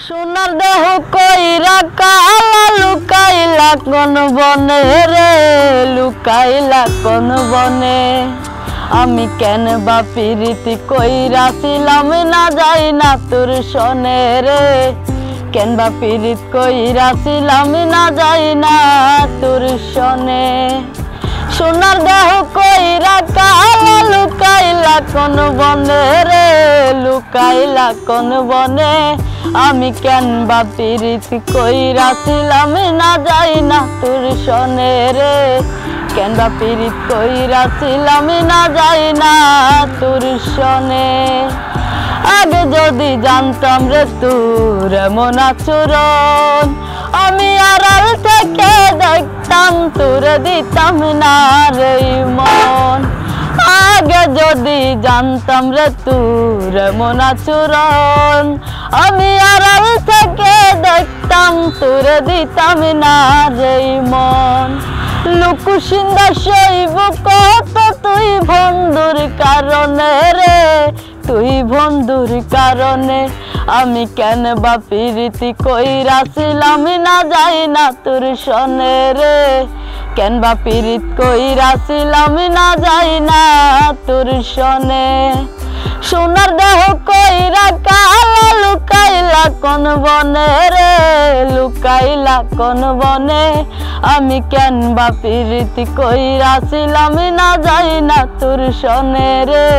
সোনার দেহ কইরা কালা লুকাইলা কোন বনে রে, লুকাইলা কোন বনে। আমি কেন বা প্রীতি কইরাছিলাম না যাই না তোর সনে রে, কেন বা প্রীত কইরাছিলাম না যাই না তোর সনে। সোনার দেহ কইরা কালা লুকাইলা কোন বনে রে, লুকাইলা কোন বনে। আমি কেন বা প্রীত কইরাছিলাম না যাই না তোর সনে রে, কেন বা প্রীত কইরাছিলাম না যাই না তোর সনে। আগে যদি জানতাম রে তোর এমন আচরণ, আমি আড়াল থেকে দেখতাম তোর দিতাম না রে মন। আগে যদি জানতাম রে তোর এমন আচরণ, আমি আড়াল থেকে দেখতাম তোর দিতাম না রে মন। লুকুসিন্দা সইব কত তুই বন্ধুর কারণে রে, তুই বন্ধুর কারণে। আমি কেন বা প্রীতি কইরাছিলাম না যাই না তোর সনে রে, কেন বা প্রীত কইরাছিলাম না যাই না তোর সনে। সোনার দেহ কইরা কালা লুকাইলা কোন বনে রে, লুকাইলা কোন বনে। আমি কেন বা প্রীতি কইরাছিলাম না যাই না তোর সনে রে,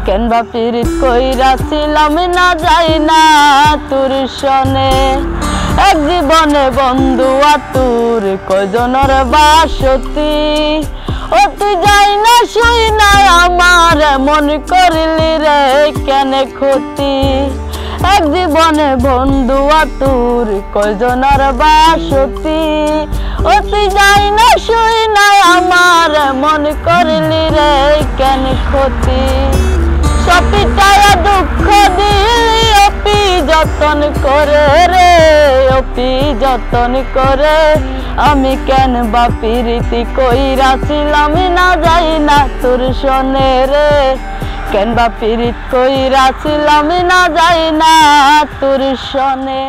কেন বা প্রীত কইরাছিলাম না যাই না তোর সনে। এক জীবনে বন্ধু তোর কয়জনের বাসতি, ও তুই যাই না শুই না আমার মন করলি রে কেন ক্ষতি। এক জীবনে বন্ধু তোর কয়জনের বাসতি, ও তুই যাই না শুই না আমার মন করলি রে কেন ক্ষতি। সপিটায়া দুঃখ দিলি অপি যতন করে রে, অপি যতন করে। আমি কেন বা প্রীতি কইরাছিলাম না যাই না তোর সনে রে, কেন বা প্রীত কইরাছিলাম না যাই না তোর সনে।